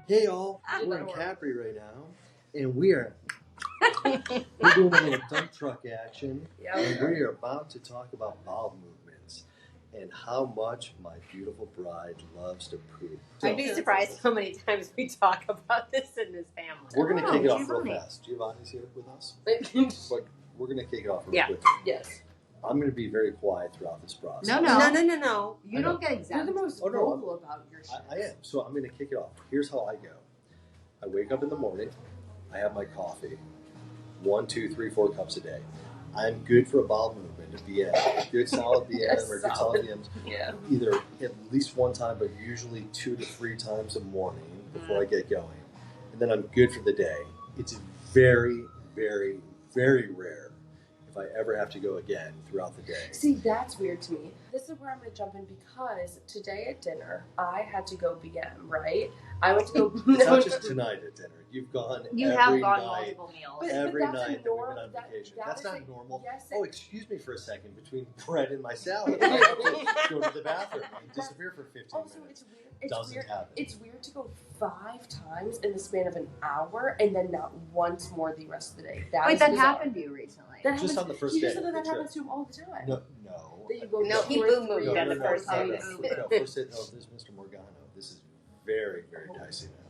Hey y'all, we're in Capri right now, and we're doing a little dump truck action, and we are about to talk about bowel movements and how much my beautiful bride loves to poop. So, I'd be surprised how many times we talk about this in this family. we're going to kick it off real fast. Giovanni's here with us, but we're going to kick it off real quick. Yes. I'm going to be very quiet throughout this process. No. You don't get exempt. You're the most vocal about your shit. I am. So I'm going to kick it off. Here's how I go. I wake up in the morning. I have my coffee. 1, 2, 3, 4 cups a day. I'm good for a bowel movement, a BM, a good solid BM or good solid BMs. Yeah. Either at least one time, but usually 2 to 3 times a morning before I get going. And then I'm good for the day. It's very, very, very rare if I ever have to go again throughout the day. See, that's weird to me. This is where I'm going to jump in because today at dinner, I had to go BM, right? I went to go... It's not just tonight at dinner. You've gone You every have gone night. multiple meals. But Every that's night that we've been on vacation. That's not normal. Yes, Oh, excuse me for a second. Between bread and my salad, I have to go to the bathroom and disappear for 15 also, minutes. it's weird. It's Doesn't weird. happen. It's weird to go 5 times in the span of an hour and then not once more the rest of the day. Wait, that happened to you recently? That Just happens, on the first you day. just said that happens to him all the time. No. That you go No, he boom-moved on the first time. No, first day, no, this is Mr. Morgano. This is very, very dicey now.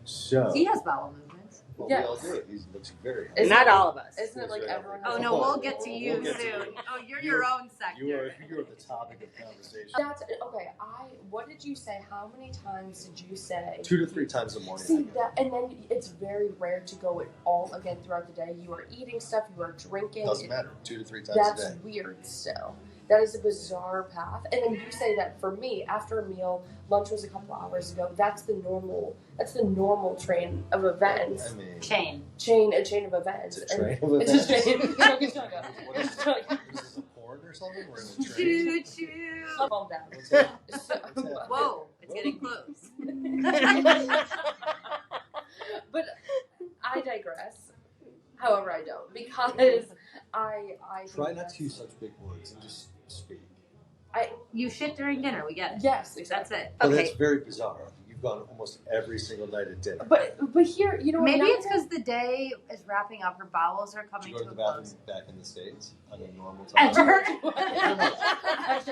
So, He has bowel movements. well, Yes. we all do. He looks very Isn't Not all of us. Isn't it like everyone Oh has no, a- we'll get to you We'll get to soon. you. Oh, you're your own sector. You're the topic of conversation. That's okay. What did you say? How many times did you say? 2 to 3 times a morning. See that, and then it's very rare to go it all again throughout the day. You are eating stuff. You are drinking. Doesn't matter. 2 to 3 times That's a day. weird. Still, that is a bizarre path. And then you say that for me, after a meal, lunch was a couple hours ago. That's the normal. That's the normal train of events. I mean, Chain. A chain of events. it's a train of events. It's a chain. What is this, a porn or something? We're in a train. Choo choo. Calm down. What's that? What's that? Whoa, it's getting close. But I digress. However, I don't because I Try not to use such big words and just speak. You shit during dinner. We get it. Yes, That's exactly. it. But Okay. that's very bizarre. You've gone almost every single night at dinner. But here, you know, Maybe now it's that- because the day is wrapping up. Her bowels are Did coming you go to to a the bathroom close. back in the States on a normal time? Actually,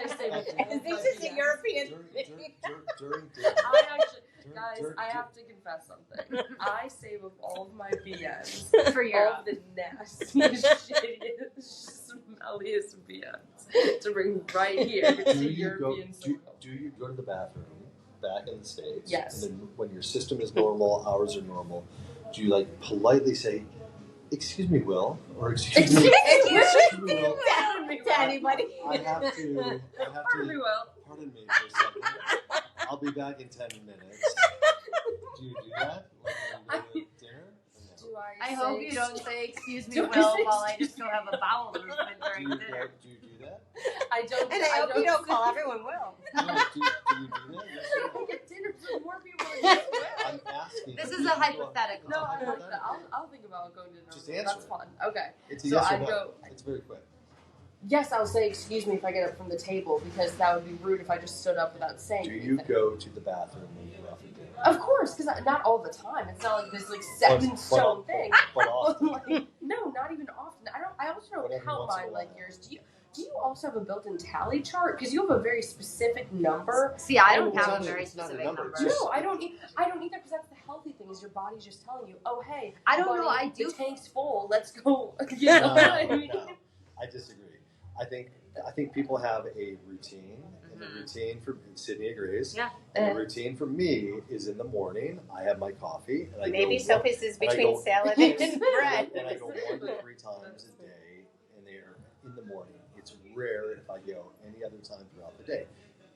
I stay with Is this just a European thing? During dinner. I actually, During- guys, during- I have to confess something. I save up all of my BMs, For all Europe. of the nastiest, shittiest, smelliest BMs to bring right here to European soil. Do you go to the bathroom back in the States? Yes. And then when your system is normal, ours are normal, do you like politely say, "Excuse me, Will," or "Excuse me, excuse me, Will"? To anybody. I have to. Pardon me, Will. Pardon me for a second. I'll be back in 10 minutes. Do you do that? Like when you go to dinner? Do Or no? I hope you don't say "excuse me, Do Will," I say while I just go have a bowel movement during Do dinner. you do that? I don't. And I hope you don't call everyone Will. No, do you do that? Yes or no? I get dinner for more people than you. I'm asking. This Do is you a go- hypothetical. No, I It's a like that. hypothetical. I'll think about going to dinner. Just with you. answer That's it. fun. Okay. It's a So yes or I no. go. It's very quick. Yes, I'll say excuse me if I get up from the table because that would be rude if I just stood up without saying Do you anything. go to the bathroom when you're off your dinner? Of course, because not all the time. It's not like this like set in stone thing. But often. Like, no, not even often. I also don't Whatever count once in a mine like while. yours. Do you also have a built-in tally chart? Because you have a very specific number. See, I don't It's have not- very it's not a specific number, numbers. it's just- No, I don't either because that's the healthy thing is your body's just telling you, oh hey, I don't buddy, know, I do- the tank's full. Let's go. You know No, what I mean? no, I disagree. I think people have a routine, and the routine for Sydney agrees. Yeah. And the routine for me is in the morning. I have my coffee, and I Maybe go Sophie's is and I between go- salad and bread. And I go 1 to 3 times a day, and they are in the morning. It's rare if I go any other time throughout the day.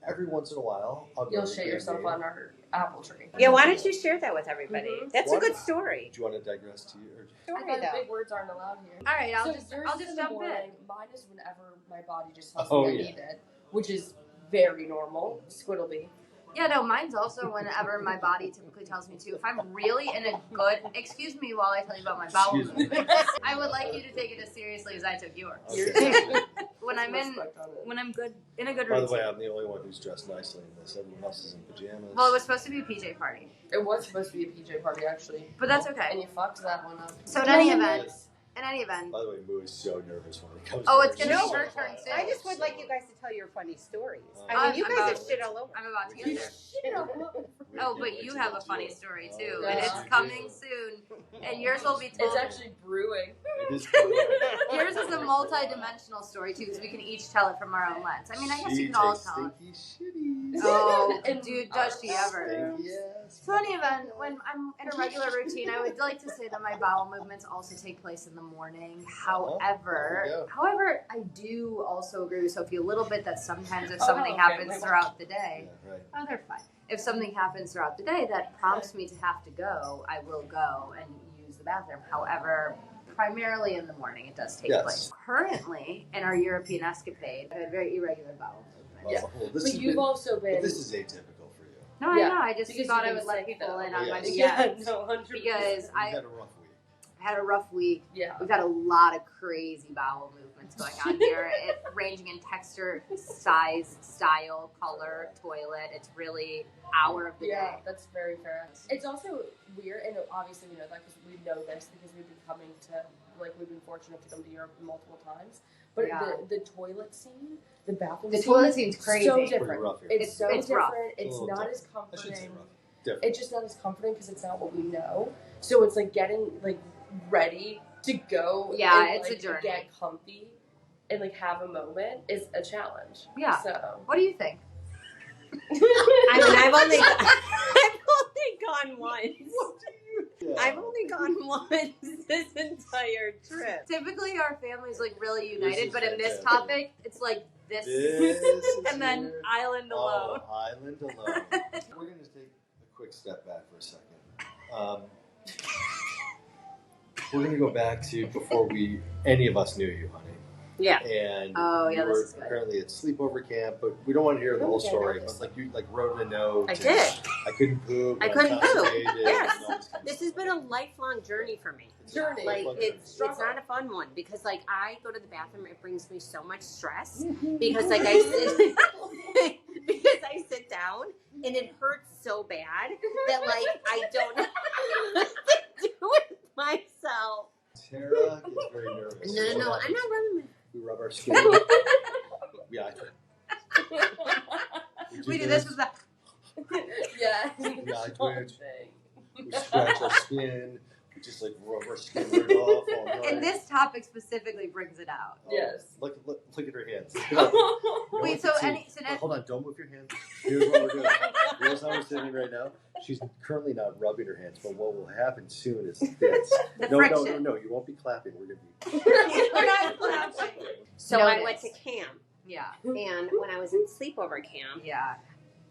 Every once in a while, I'll go You'll to shit the yourself game. on our apple tree. Yeah, why don't you share that with everybody? Mhm. That's Why a good not? story. Do you want to digress to you? Or I Story thought though. big words aren't allowed here. All right, I'll So just yours is in the jump morning. in. Mine is whenever my body just tells Oh, me I yeah. need it, which is very normal. Squiddleby. Yeah, no, mine's also whenever my body typically tells me to. If I'm really in a good, excuse me while I tell you about my bowel Excuse me. movements. I would like you to take it as seriously as I took yours. Okay. when I'm in respect on it. when I'm good in a good By routine. the way, I'm the only one who's dressed nicely in this. Everyone else is in pajamas. Well, it was supposed to be a PJ party, It was supposed to be a PJ party actually, but that's and okay. you fucked that one up. So in any event, By the way, Moo is so nervous when it comes Oh, to it's gonna be No, her turn soon. I just would like you guys to tell your funny stories. Oh. I mean, you I'm guys about- have shit all over. I'm about to We get there. Oh, but you have a funny story too, Yeah. and it's coming soon. And yours will be told. It's actually brewing. It is Yours is a multi-dimensional story too, because we can each tell it from our own lens. I mean, I guess She you can all takes tell it. stinky shitties. Oh, And dude, does she ever? Stinky ass. So in any event, when I'm in a regular routine, I would like to say that my bowel movements also take place in the morning. There you go. However, I do also agree with Sophie a little bit that sometimes if Oh, something okay, happens wait, throughout the day, Yeah, right. oh, they're fine. If something happens throughout the day that prompts me to have to go, I will go and use the bathroom. However, primarily in the morning, it does take Yes. place. Currently, in our European escapade, I had very irregular bowel movements. Yeah. Well, this But has you've been- also been. but this is atypical for you. No, Yeah, I know. I just because thought I you've would been let sick, people though. in on my Yes. Yeah, DMs. no, 100%. Because I You've had a rough week. had a rough week. Yeah. We've had a lot of crazy bowel movements going on here, ranging in texture, size, style, color, toilet. It's really hour of the Yeah, day. that's very fair. It's also weird, and obviously we know that because we know this because we've been coming to, like, we've been fortunate to come to Europe multiple times. But Yeah. the toilet scene, the bathroom The scene, toilet scene's crazy. so Pretty different. rough here. It's so It's rough. different. It's A little not as different. I should say comforting. rough. Different. It's just not as comforting because it's not what we know. So it's like getting like ready to go. Yeah, and, it's a like, journey. Get comfy and like have a moment is a challenge. Yeah. So What do you think? I mean, I've only gone once. Yeah. I've only gone once this entire trip. Typically, our family's like really This united, is but in this fantastic. topic, it's like this, This is and then weird. island alone. Oh, island alone. We're going to take a quick step back for a second. We're going to go back to before any of us knew you, honey. Yeah. And Oh, yeah, you this were is good. apparently at sleepover camp, but we don't want to hear the whole Okay, story. nice. But like you wrote a note. I and did. I couldn't poop. I I'm couldn't poop. constipated, Yes. and all this kind of This has stuff. been a lifelong journey for me. It's Journey. a Like fun it's journey. not a fun one because like I go to the bathroom, it brings me so much stress Mm-hmm. because like I sit because I sit down and it hurts so bad that like I don't know what to do with myself. Tara gets very nervous. No, So I'm what not happens? running. We rub our skin. Yeah. We do this with the. yeah. Yeah, I twitch. We scratch our skin. We just like rub our skin right off all night. And this topic specifically brings it out. Oh, Yes. Look at her hands. You know Wait, what so to see? so Hold on, don't move your hands. Here's what we're doing. Here's how we're sitting right now. She's currently not rubbing her hands, but what will happen soon is this. The No, friction. you won't be clapping. We're gonna be. We're not clapping. So Know I this. went to camp, Yeah, and when I was in sleepover camp, yeah.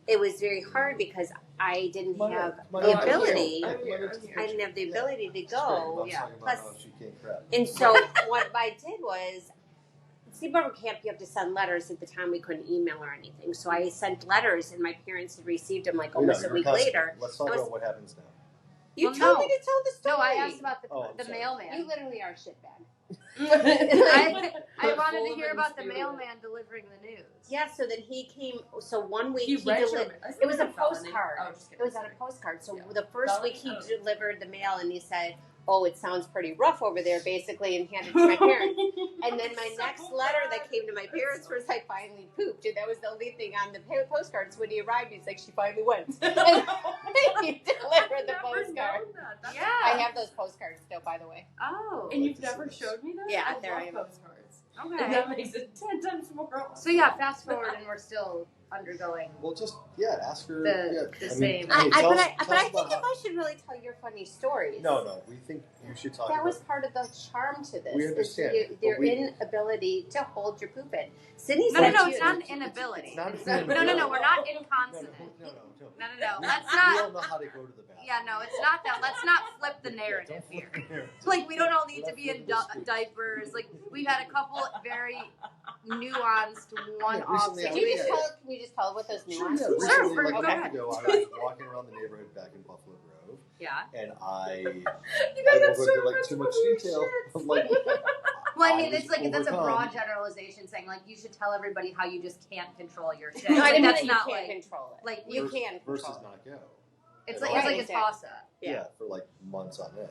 it was very hard because I didn't Come on have in. Come on the in. ability. Yeah, I'm come here, on I'm into the here. I didn't kitchen. have the Yeah. ability to It's great. go. Mom's Yeah. talking about Plus- how she can't crap. And so what I did was, sleepover camp, you have to send letters. At the time, we couldn't email or anything. So I sent letters, and my parents had received them like Wait, no, almost a you're week constipated. later. Let's talk I was- about what happens now. You Well, told no. me to tell the story. No, I asked about Oh, I'm the sorry. mailman. You literally are a shitbag. I But wanted full to of hear about the inspirit. mailman delivering the news. Yeah, so then he came. So 1 week He he read your delivered. ma- It was a felony. postcard. Oh, just It kidding. was on a postcard. So Yeah. the first Felony? week he Oh. delivered the mail, and he said, "Oh, it sounds pretty rough over there," basically, and handed it to my parents. And then my next letter that came to my parents was, "I finally pooped," and that was the only thing on the postcards. When he arrived, he's like, "She finally went." And he delivered the postcard. Yeah. I have those postcards still, by the way. Oh. And you've never showed me that? Yeah, I there love I am. postcards. And Okay. that makes it 10 times more awesome. So yeah, fast forward, and we're still undergoing. Well, just ask her. The same. Hey, But tell us- I tell us think about if how- I should really tell your funny stories. No, we think you should talk That about. was part of the charm to this. We is understand, but Their we- inability to hold your poop in. Sydney No, said no, to it's you- not an inability. It's not an No, inability. no, we're not No, inconsonant. no. No. We- Let's We all not. know how to go to the bathroom. Yeah, no, it's not that. Let's not flip the narrative Don't here. flip the narrative. Like, we don't all need to be in We're not flipping the diapers. Like, we've had a couple very nuanced one-off recently I Can you was- situations. can you just tell what those Sure, nuances yeah. were? Sure, Recently, like go a month ahead. ago, I was walking around the neighborhood back in Buffalo Grove, Yeah. and I You I guys won't have go so into like much too much funny detail. shit. I'm like, Well, I mean, just it's like that's a overcome. broad generalization saying like you should tell everybody how you just can't control your shit. No, I Like, didn't mean that's that not you can't like control it. like You you. can control versus it. not go. It's at like all. it's like a toss up. Yeah, for like months on end.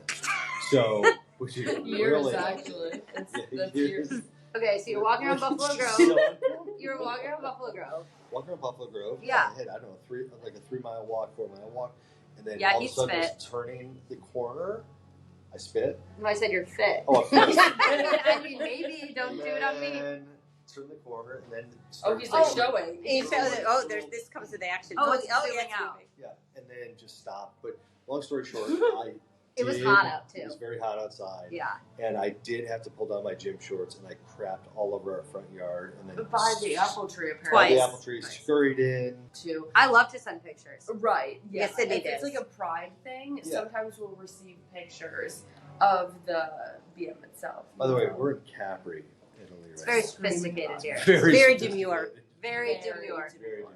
So, which is Years really actually. That's years. years. Okay, so you're walking around Buffalo Grove. So, You're walking around Buffalo Grove. walking around Buffalo Grove. Yeah. I had, I don't know, 3-mile walk, 4-mile walk, and then Yeah, all of he a sudden I spit. was turning the corner. I spit. No, I said you're fit. Oh, I spit. I mean, maybe don't do it on me. And turn the corner, and then. Oh, he's like showing. You show that, oh, there's this comes with action. Oh, it's yeah, zooming it's out. moving. Yeah, and then just stop. But long story short, It was hot out, too. It was very hot outside. Yeah. And I did have to pull down my gym shorts, and I crapped all over our front yard, and then By the apple tree, by apparently. the Twice. apple tree, scurried in. Too. I love to send pictures. Right. Yeah. Yes, Sydney If it's does. like a pride thing, Yeah. sometimes we'll receive pictures of the BM itself. By the way, we're in Capri, Italy, right It's very now. sophisticated here. Very Very sophisticated. demure. Very Very demure. Very demure.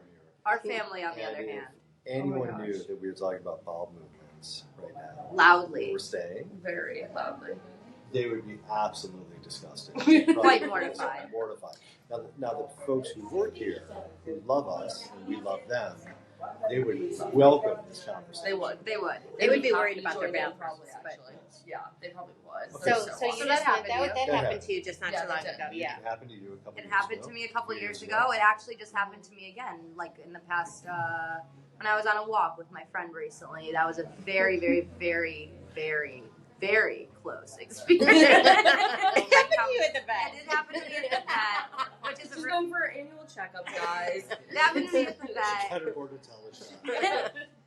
Our family, on the And other if hand, anyone Oh my knew gosh. that we were talking about bowel movements right now, where loudly. we're staying, Very loudly. they would be absolutely disgusted. Quite mortified. Mortified. Now, the folks who work here, who love us and we love them, they would welcome this conversation. They would. They would. They would be happy worried to about join their in, bathrooms, probably, but- actually. Yeah, they probably would. Okay. So So you that just happened to you? that That happened to you just not Yeah, too long that did. ago. Yeah. It happened to you a couple It years happened ago. to me a couple 3 years ago. It actually just happened to me again, like in the past, when I was on a walk with my friend recently. That was a very, very, very, very, very close experience. What happened to you at the It vet? did happen to me at the vet, which is Just a going for annual checkup, guys. it happened to me at the She vet. kind of more to tell us.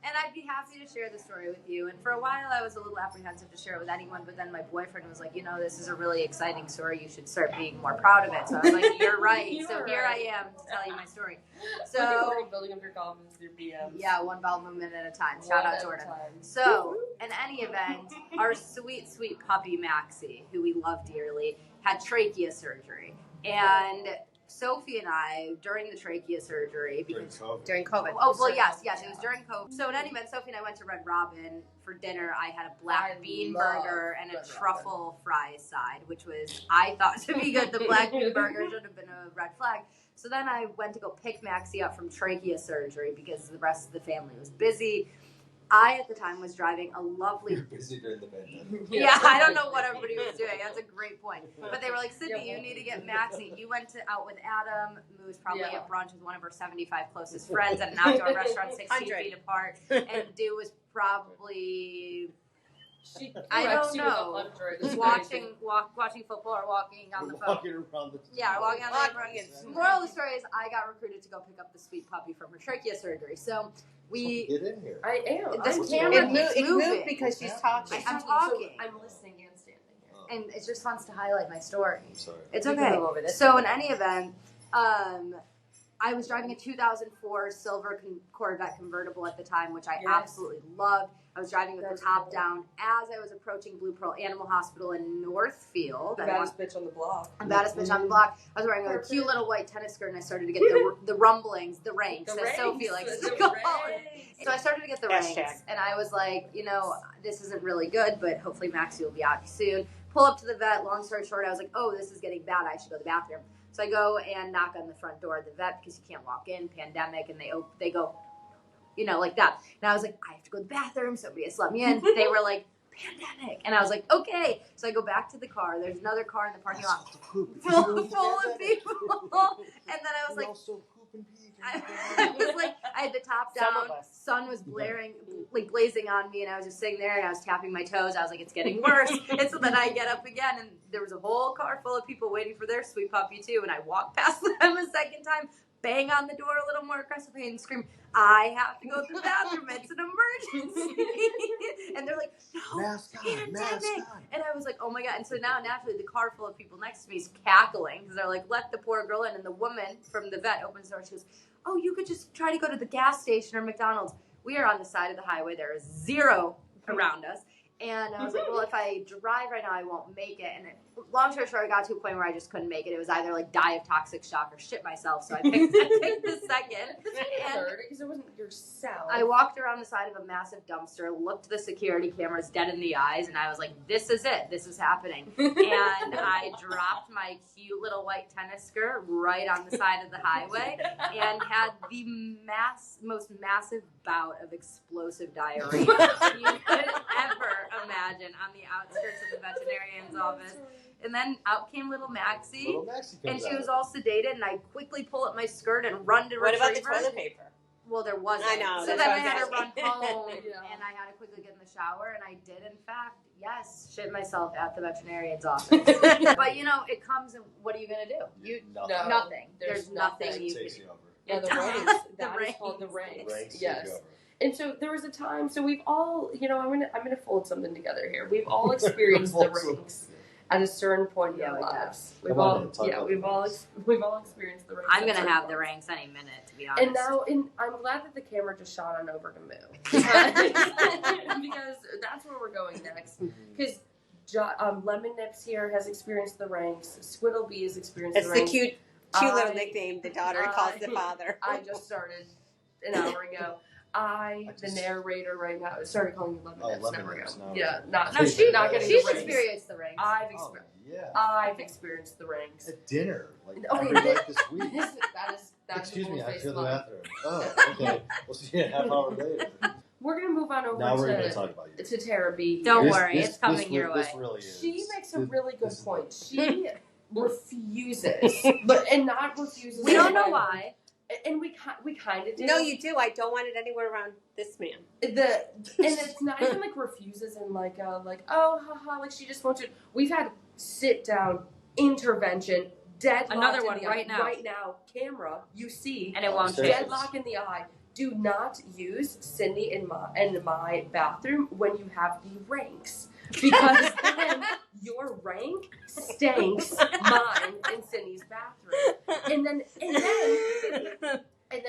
And I'd be happy to share the story with you. And for a while, I was a little apprehensive to share it with anyone. But then my boyfriend was like, you know, this is a really exciting story. You should start being more proud of it. So I was like, you're right. You So are here right. I am to tell you my story. So So building up your confidence through BMs. yeah, one bowel movement at a time. Shout One out at a Jordan. time. So, in any event, our sweet, sweet puppy Maxie, who we love dearly, had trachea surgery. And Sophie and I, during the trachea surgery, During because COVID. During COVID. oh well, yes, it was during COVID. So in any event, Sophie and I went to Red Robin for dinner. I had a black I bean love burger and a Red truffle fries side, which was I thought to be good. The black bean burger should have been a red flag. So then I went to go pick Maxie up from trachea surgery because the rest of the family was busy. I, at the time, was driving a lovely. You're busy during the pandemic. Yeah, I don't know what everybody was doing. That's a great point. But they were like, Sydney, you need to get Maxie. You went out with Adam, who was probably Yeah. at brunch with one of her 75 closest friends at an outdoor restaurant 16 100. feet apart. And dude was probably She I corrects don't you with know. 100. It's watching football or walking on the phone. Walking around the Yeah, walking on the Walking phone. and Moral of the story is I got recruited to go pick up the sweet puppy from her trachea surgery. So we. Get in here. I am. This I'm camera doing keeps It moving. moved because she's talking. I'm So talking. I'm listening and standing here. Oh, And it just wants to highlight my story. I'm sorry. It's You can okay. go over this. So in any event, I was driving a 2004 silver Corvette convertible at the time, which I Yes. absolutely loved. I was driving with That's the top cool. down as I was approaching Blue Pearl Animal Hospital in Northfield. The I baddest bitch on the block. I'm baddest bitch on the block. I was wearing a cute little white tennis skirt, and I started to get the rumblings, the ranks, as Sophie likes to call it. So I started to get the Hashtag. ranks, and I was like, you know, this isn't really good, but hopefully Maxie will be out soon. Pull up to the vet. Long story short, I was like, oh, this is getting bad. I should go to the bathroom. So I go and knock on the front door of the vet because you can't walk in, pandemic, and they go, you know, like that. And I was like, I have to go to the bathroom. Somebody has let me in. They were like, pandemic. And I was like, okay. So I go back to the car. There's another car in the parking lot full of people. And then I was like, I was like, I had the top Some down, of us. sun was blaring, like blazing on me, and I was just sitting there and I was tapping my toes. I was like, it's getting worse. And so then I get up again, and there was a whole car full of people waiting for their sweet puppy too. And I walk past them a second time, bang on the door a little more aggressively, and scream, I have to go to the bathroom. It's an emergency. And they're like, no, Mask on, pandemic. mask on. And I was like, oh my God. And so now naturally the car full of people next to me is cackling because they're like, let the poor girl in. And the woman from the vet opens the door. She goes, oh, you could just try to go to the gas station or McDonald's. We are on the side of the highway. There is zero around us. And I was like, well, if I drive right now, I won't make it. And long story short, I got to a point where I just couldn't make it. It was either like die of toxic shock or shit myself. So I picked the second. Third, because it wasn't yourself. I walked around the side of a massive dumpster, looked the security cameras dead in the eyes, and I was like, this is it. This is happening. And I dropped my cute little white tennis skirt right on the side of the highway and had the most massive bout of explosive diarrhea you could ever imagine on the outskirts of the veterinarian's office. And then out came little Maxie. Little Maxie And comes she out. was all sedated, and I quickly pull up my skirt and run to What retrieve about the her. toilet paper? Well, there wasn't. I know, So that's then what I I had was to run home, Yeah. and I had to quickly get in the shower, and I did, in fact, yes, shit myself at the veterinarian's office. But, you know, it comes, and what are you going to do? You Nothing. Nothing. There's There's nothing nothing. you Takes can you over. Yeah, the It ranks. does. That The is called the ranks. ranks. Ranks take Yes. you over. And so there was a time. So we've all, you know, I'm gonna fold something together here. We've all experienced the ranks at a certain point in Yeah, our we have. lives. We've Come on all, in, talk yeah, about we've the all, ranks. we've all experienced the ranks. I'm at going to certain have the points. ranks any minute, to be honest. And now, I'm glad that the camera just shot on over to Moo because that's where we're going next. Because Lemon Nips here has experienced the ranks. Squiddle Bee has experienced It's the the ranks. cute little nickname the daughter calls the father. I just started an hour ago. The narrator right now, started calling you Lemon Oh, Nips. Lemon Now we're Nips, going. now Yeah, we're not going. not getting She's the ranks. experienced the ranks. Oh, yeah. I've experienced the ranks. At dinner, like Okay, every night this week. That's Excuse a me, I have full-face to go to the lie. bathroom. Oh, okay. We'll see you a half hour later. We're gonna move on over Now we're going to to talk about you. Tara B. Don't This- worry, this- it's coming this your re- way. This really is. She makes a This- really good this is point. the- She refuses, and not refuses. We don't in know a way- why. And we kind of do. No, you do. I don't want it anywhere around this man. And it's not even like refuses and like oh haha, like she just wants to. We've had sit down intervention, deadlock. Another in one the right eye. now. Right now, camera, you see, And it won't Upstairs. change. deadlock in the eye. Do not use Cindy in my bathroom when you have the ranks, because then your rank stinks mine in Cindy's bathroom, and then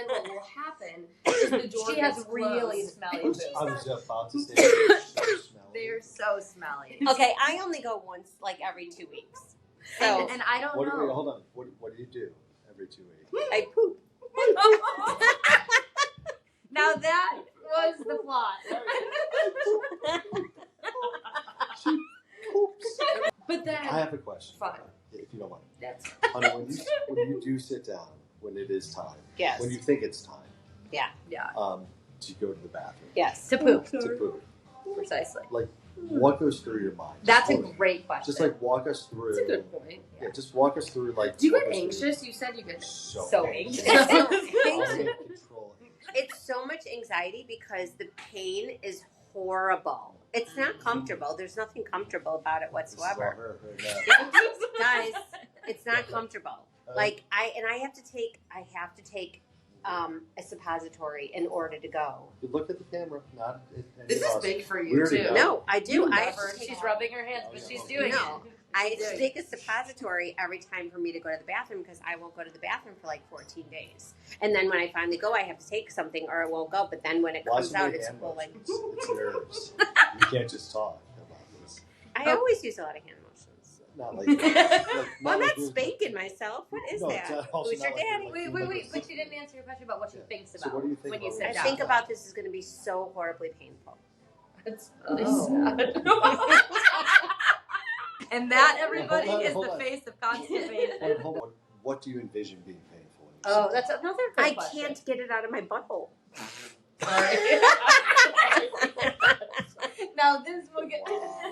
what will happen is the door She has gets really closed. smelly And boots. she's I was about to say they're so smelly. They're so smelly. Okay, I only go once, like every 2 weeks. So And I don't Wait, know. hold on. What do you do every 2 weeks? I poop. Now that was the plot. She poops. But then, I have a question. Fine. If you don't mind. that's Honey, when you do sit down, when it is time, Yes. when you think it's time, Yeah, to go to the bathroom, Yes. to poop. to poop, Precisely. what goes through your mind? That's a Just great question. Just like walk us through. a good point. Yeah, just walk us through like. Do you walk get us through- anxious? You said you get So anxious. anxious. I can't control it. It's so much anxiety because the pain is horrible. It's not comfortable. There's nothing comfortable about it whatsoever. This is about her, Guys, it's not comfortable. Like I have to take a suppository in order to go. You look at the camera, not at any This of is us. big for We you already too. know. No, I do. You I have never- to take she's rubbing her hands, but Oh, she's yeah. doing No. it. I have to take a suppository every time for me to go to the bathroom because I won't go to the bathroom for like 14 days. And then when I finally go, I have to take something or it won't go. But then when it Why comes should out, we it's hand full like. motions? It's nerves. You can't just talk about this. I always use a lot of hand motions. Not like. Well, I'm not you're- spanking myself. What is No, that? it's not- also Who's your not like you're, daddy? like, Wait, doing wait, this. but she didn't answer your question about what she thinks So about what do you think when you about sit I this? down. think about this is going to be so horribly painful. It's really Oh. sad. And that, Hold everybody, on, is hold the on. face of constipation. Hold on. What do you envision being painful? When you Oh, sit that's down? another good I question. can't get it out of my butthole. Now this will get. Wow.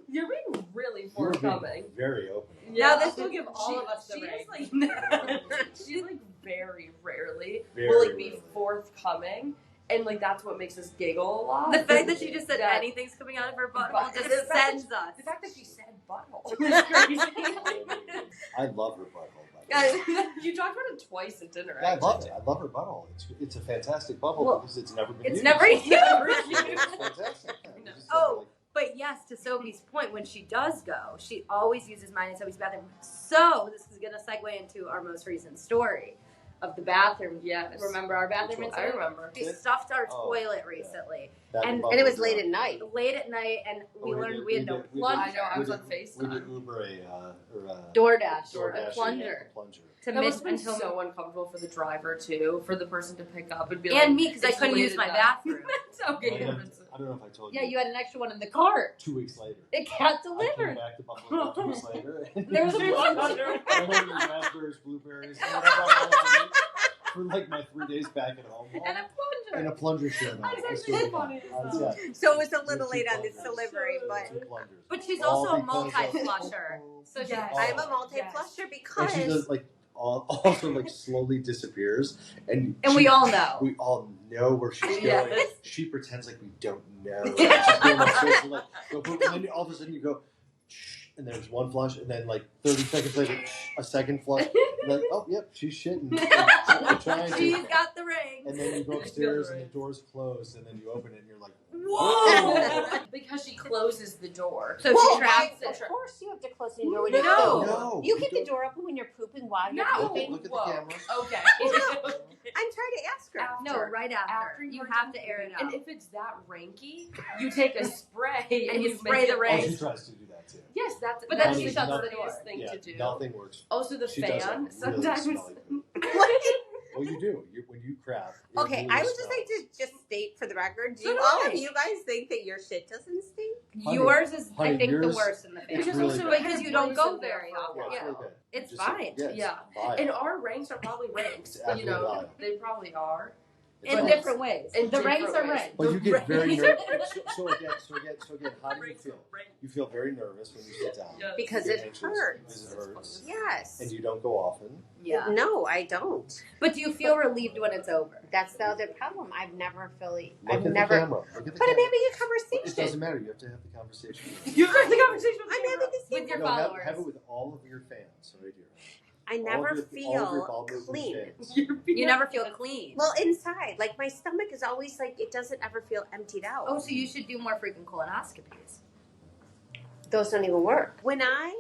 You're being really You were being forthcoming. very open. Now this will give all of us the she ring. is like, she like very rarely Very will like be rarely. forthcoming, and like that's what makes us giggle a lot. The fact that she just said That- anything's coming out of her butthole just The fact sends us. The fact that she said butthole is crazy. I love her butthole. By the way. Guys, You talked about it twice at dinner. Yeah, I actually. love it. I love her butthole. It's a fantastic butthole Well, because it's never been it's used. never used. It's fantastic. Yeah, you just Oh. gotta, But yes, to Sophie's point, when she does go, she always uses mine in Sophie's bathroom. So this is going to segue into our most recent story. of the bathroom. Yes. Remember our bathroom I incident? remember. She stuffed our toilet recently. And it was late at night. Late at night, and we learned we had no plunger. I know, I was on We FaceTime. did Uber DoorDash, DoorDash, a plunger. To That must have been until so uncomfortable for the driver too, for the person to pick up and be and like, me because I "It's couldn't late use my enough." bathroom. It's okay. I don't know if I told you. Yeah, you had an extra one in the cart. 2 weeks later. It got I came delivered. back to Buffalo 2 weeks later. There was a plunger. I ordered raspberries, blueberries, and whatever I wanted to eat for like my 3 days back at home. And a plunger. And a plunger showed up. That's I actually swear to funny God. as hell. So it was a little Two late on this plungers. delivery, but Two plungers. But she's All also a because of- multi-flusher. So she's Yes. I'm a Oh. multi-flusher And because she does like also like slowly disappears, and we all know. we all know where she's going. Yes. She pretends like we don't know. She's going upstairs and like go boom, and then all of a sudden you go, shh, and there's one flush, and then like 30 seconds later, a second flush, and like oh yep, she's shitting. We're trying to. She's got the ring. And then you go upstairs and the door's closed, and then you open it and you're like, Whoa! Because she closes the door. So Well, she traps of it. course you have to close the door when you No. poop. no. You keep the don't. door open when you're pooping while you're No. pooping. Look at the Whoa. camera. Okay. I'm trying to ask her. No, right after. You you're have done to air it pooping. out. And if it's that ranky, you take a spray And you make spray the it- ring. Oh, she tries to do that too. Yes, that's But that then she is shuts the the door. easiest thing Yeah, to do. nothing works. Also, the She does fan have really sometimes. smelly poop. Well, you do. When you crap. it Okay, really I would just smells. like to just state for the record, do So do all I. of you guys think that your shit doesn't stink? Honey, Yours is, I honey, think, the yours- worst in the family. It's Because really also good. it Because has you don't ranks go in there very for a often. Yeah, while. it's really good. It's Just- fine. Yeah, it's Yeah. fine. And our ranks are probably ranks. It's You know, absolutely they probably are. It's In fine. different ways. In The different ranks are ways. ranks. But you get very Right. nervous. So again, how do you feel? You feel very nervous when you sit down. Yes. Because You it get anxious hurts. Because it hurts. Yes. And you don't go often. Yeah. No, I don't. But do you feel relieved when it's over? That's the other problem. I've never fully. Look I've at never. the camera. Look at the But camera. I'm having a It conversation. doesn't matter. You have to have the conversation. You have the conversation with I'm having this. With your No, followers. have it with all of your fans right here. I All never of your feel ball movement clean. fans. You never feel clean. Well, inside, like my stomach is always like it doesn't ever feel emptied out. Oh, so you should do more frequent colonoscopies. Those don't even work. When I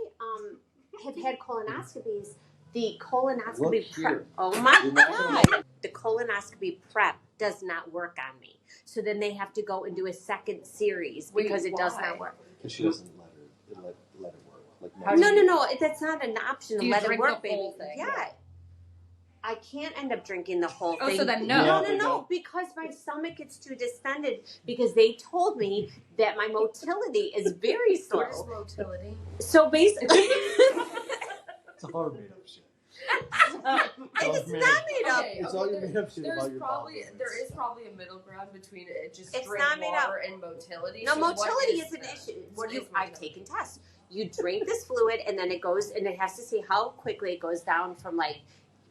have had colonoscopies, the colonoscopy Look prep. here. Oh my You're not gonna god! The colonoscopy prep does not work on me. So then they have to go and do a second series Wait, because it does why? not work. Because she doesn't let it work. Like How do No. That's not an option Do to you let it drink work, the baby. whole thing? Yeah. I can't end up drinking the whole Oh, thing. so then no. No, because my stomach gets too distended because they told me that my motility is very slow. What is motility? So basically, It's all made up shit. it's not made up. Okay, It's all you made up shit There's about your probably bowel there is movements. probably a middle ground between it just It's drink not made up. water and motility. No, So what motility is is an issue. What is I've motility? taken tests. You drink this fluid and then it goes and it has to see how quickly it goes down from like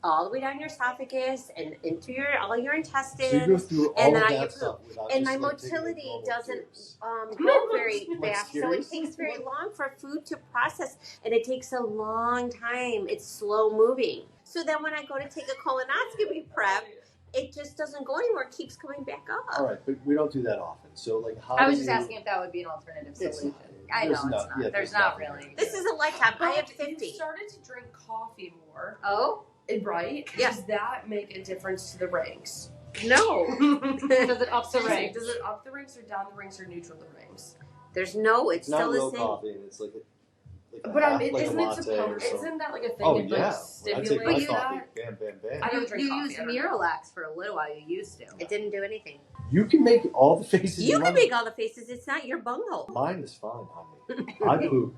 all the way down your esophagus and into all your intestines. So you go through all and of then I that get stuff without and just, my like, taking a motility normal doesn't juice. go very Like fast, so it serious? takes very long for food to process, and it takes a long time. It's slow moving. So then when I go to take a colonoscopy prep, it just doesn't go anywhere. It keeps coming back up. All right, but we don't do that often. So like, how I was do just you, asking if that would be an alternative It's solution. not. I know There's it's not. not. Yeah, There's there's not not. really. This is a lifetime. I have But 50. You started to drink coffee more, Oh? right? Yeah. Does that make a difference to the ranks? No, Does it up the Does ranks? it up the ranks or down the ranks or neutral the ranks? there's no. It's It's not still real the same. coffee, and it's like a But half, isn't like a it latte or supposed? something. Isn't that like a thing? Oh it, yeah, like, when I take my stimulates coffee, that? bam, bam, bam. I don't drink You coffee. used I don't know. Miralax for a little while. You used to. It didn't do anything. You can make all the faces You can want. make all the faces. It's not your bunghole. Mine is fine, honey. I poop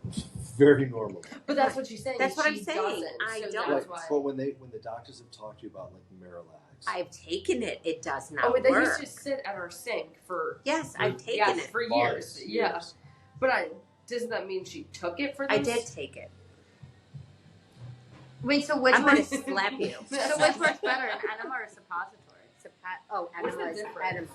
very normal. But that's what she's saying. That's what I'm she saying. Doesn't, I so don't. That's Right, why. but when the doctors have talked to you about like Miralax, I've taken it. It does not Oh, but they work. used to sit at our sink for Yes, I've taken yes, it. for Months, years. Yeah, but doesn't that mean she took it for? I Those? did take it. Wait, so which I'm gonna one? slap you. So which works better, an enema or a suppository? What's the Enemas. difference? Enemas.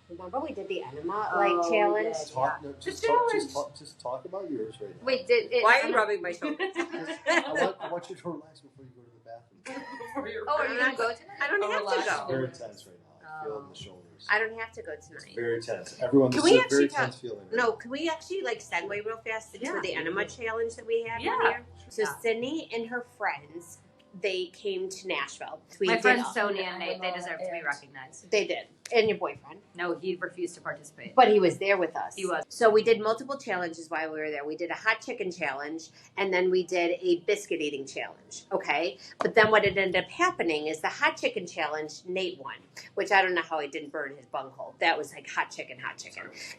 Remember we did the enema Oh, challenge? yeah. Talk, no, just, The talk, challenge. just talk about yours right now. Wait, did it? Why are you rubbing my shoulder? I want you to relax before you go to the bathroom. For your- Oh, are you gonna go tonight? I don't Oh, have relax. to It's go. very tense right now. I feel it in the shoulders. I don't have to go It's tonight. very tense. Everyone, Can this we is a very actually talk- tense feeling. right No, now. can we actually like segue real fast into Yeah. the enema challenge that we had Yeah. here? So Yeah. Sydney and her friends they came to Nashville. My friends Sony and Nate, they deserve to be recognized. They did. And your boyfriend. No, he refused to participate. But he was there with us. He was. So we did multiple challenges while we were there. We did a hot chicken challenge, and then we did a biscuit eating challenge, okay? But then what ended up happening is the hot chicken challenge, Nate won, which I don't know how he didn't burn his bunghole. That was like hot chicken.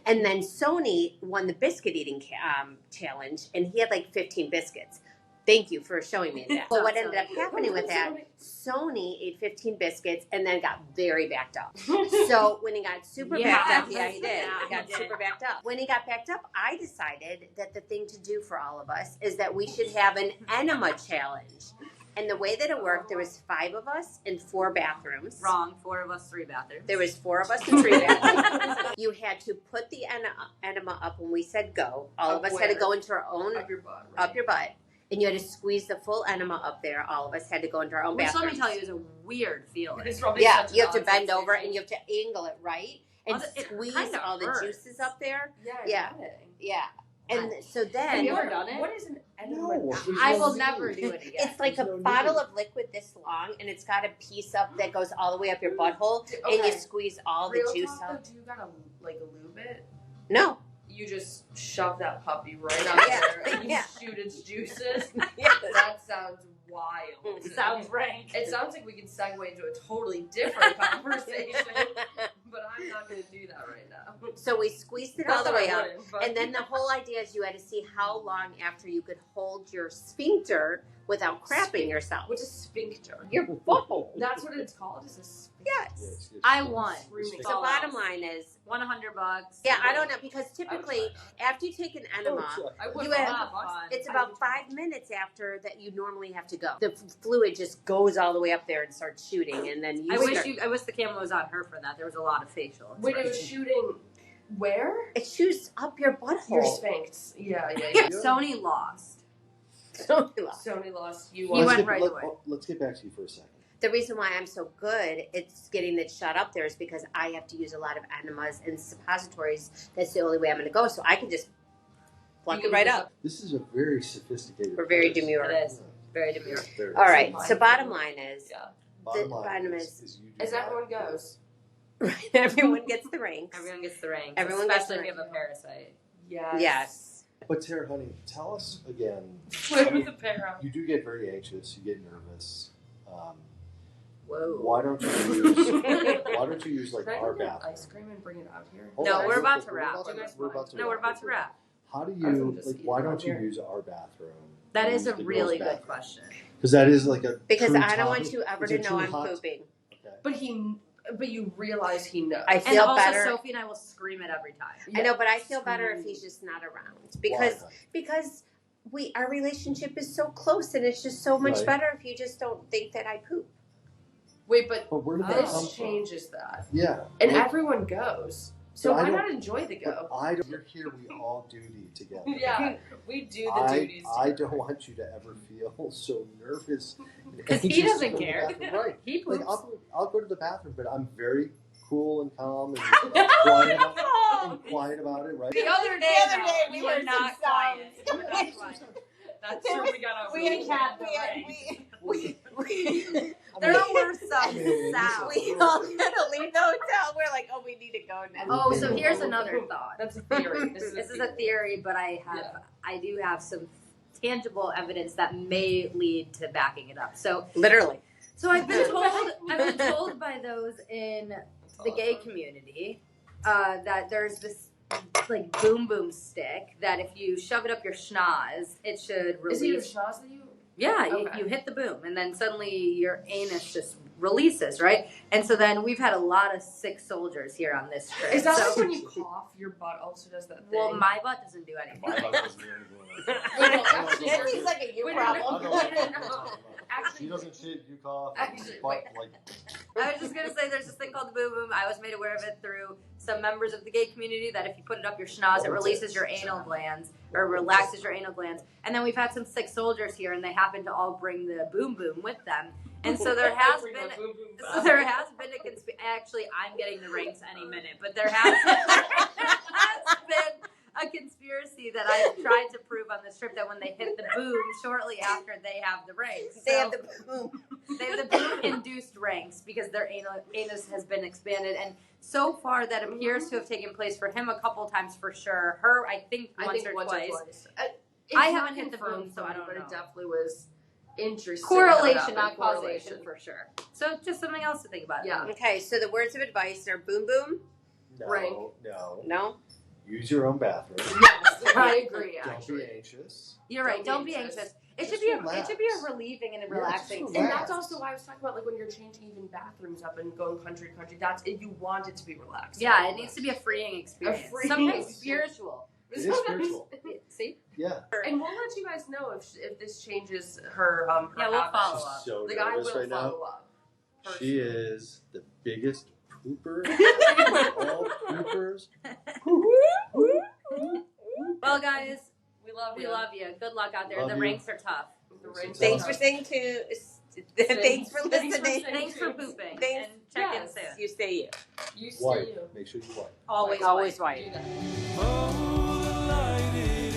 And then Sony won the biscuit eating challenge, and he had like 15 biscuits. Thank you for showing me that. But what ended up happening with that, Sony ate 15 biscuits and then got very backed up. So when he got super backed up, he did. He got super backed up. When he got backed up, I decided that the thing to do for all of us is that we should have an enema challenge. And the way that it worked, there was 5 of us in 4 bathrooms. Wrong. 4 of us, 3 bathrooms. There was 4 of us in 3 bathrooms. You had to put the enema up when we said go. All of us had to go into our own Up your butt. Right? up your butt. And you had to squeeze the full enema up there. All of us had to go into our own bathrooms. Which, let me tell you, is a weird feeling. Yeah, you have to bend over and you have to angle it right and It squeeze kinda all the hurts. juices up there. Yeah. Yeah. And so Have then you ever done it? What is an enema? No. I will never do it again. it's like a There's no bottle need. of liquid this long, and it's got a piece up that goes all the way up your butthole, and you Okay. squeeze all the Real juice talk, out. though, do you gotta like lube it? No. You just shove that puppy right up there and you Yeah. shoot its juices. Yes. That sounds wild. Sounds rank. It sounds like we can segue into a totally different conversation, but I'm not going to do that right now. So we squeezed it Not all the that I way up. wouldn't, but- And then the whole idea is you had to see how long after you could hold your sphincter without crapping yourself. What's a sphincter? Your butthole. That's what it's called. Is a sphincter. Yes. I won. So bottom line is, $100. yeah, I don't know, because typically after you take an enema, I would You have have fun. it's about 5 minutes after that you normally have to go. The fluid just goes all the way up there and starts shooting, and then you I start. wish the camera was on her for that. There was a lot of facial. Wait, it was shooting where? It shoots up your butthole. Your sphinx. Yeah. Sony lost. So we lost. Sony lost. You He won. went right away. Let's get back to you for a second. The reason why I'm so good at getting it shut up there is because I have to use a lot of enemas and suppositories. That's the only way I'm going to go. So I can just plug it right up. This is a very sophisticated. We're very place. demure. It is. Very demure. Very- All right. So bottom line is, Yeah. Bottom The line bottom is you do As not- everyone goes. everyone gets the ranks. Everyone gets the ranks. Everyone gets especially the if you have a parasite. Yes. Yes. But Tara, honey, tell us again. Flip with the para. You do get very anxious. You get nervous. Whoa. Why don't you use like Can I our go get bathroom? ice cream and bring it out here? Hold No, on, we're about to we're wrap. about to- You guys we're mind? about to No, we're about to wrap. How do I was you gonna just like? eat Why it don't out you here. use our bathroom? That and is use a the girls' really good bathroom? question. Because that is like a Because true I don't want topic. you ever It's to a know true I'm hot- pooping. But you realize he knows. I And feel also, better. Sophie and I will scream it every time. I know, but I feel better if he's just not around because our relationship is so close, and it's just so much Right. better if you just don't think that I poop. Wait, but But where did that come this from? changes that. Yeah. And Like, everyone goes. So But I why don't- not enjoy the but go? I don't. You're here. We all duty together. Yeah, we do the I duties. don't want you to ever feel so nervous. and 'Cause he anxious doesn't to go to the care. bathroom. Right. He Like poops. I'll go to the bathroom, but I'm very cool and calm and quiet about it. Right. The other day, we you were heard not some quiet. sounds. You were not quiet. That's true. We got over. We had the we There were some I mean, sounds. we all had to leave the hotel. We're like, oh, we need to go now. Oh, so here's another thought. That's a theory. This This is a theory, but I do have some tangible evidence that may lead to backing it up. So Literally. I've been told by those in the gay community that there's this like boom boom stick that if you shove it up your schnoz, it should release. Is it your schnoz that you? Yeah, Okay. you hit the boom, and then suddenly your anus just releases, right? And so then we've had a lot of sick soldiers here on this trip. Is that so, like when you cough, your butt also does that thing? well, my butt doesn't do anything. That seems like a you Wait, problem. no. She doesn't shit, you cough. Actually, but, wait. like, I was just gonna say there's this thing called the boom boom. I was made aware of it through some members of the gay community that if you put it up your schnoz, it releases your anal glands or relaxes your anal glands. And then we've had some sick soldiers here, and they happen to all bring the boom boom with them. And so there has been a conspiracy. Actually, I'm getting the ranks any minute, but there has been a conspiracy Stacy that I tried to prove on this trip that when they hit the boom shortly after they have the rings. They have the boom. They have the boom-induced rings because their anus has been expanded, and so far that appears to have taken place for him a couple times for sure. Her, I think once or twice. I haven't hit the boom, so I don't know. But it definitely was interesting. Correlation, not causation, for sure. So just something else to think about. Yeah. Okay, so the words of advice are boom boom. No, Rank. No. Use your own bathroom. Yes, I agree. Don't Actually, be anxious. You're right. Don't be anxious. It should be a relieving and a relaxing. just and relax. that's also why I was talking about like when you're changing even bathrooms up and going country to country. That's it. You want it to be relaxed. Yeah, it needs to be a freeing experience. Something spiritual. It is spiritual. See? Yeah. And we'll let you guys know if this changes her. Her Yeah, we'll habits. follow up. So Like I nervous will right now. follow up. She is the biggest pooper of all poopers. Well, guys, We love we you. love you. Good luck out there. Love The you. ranks are tough. The rings Thanks are for tough. saying Thanks for Thanks for listening. saying- Thanks for pooping. Thanks. And check Yes. in soon. You say you. You stay Wipe. you. Make sure you wipe. Always Always wipe. white. Do that. Oh, the light is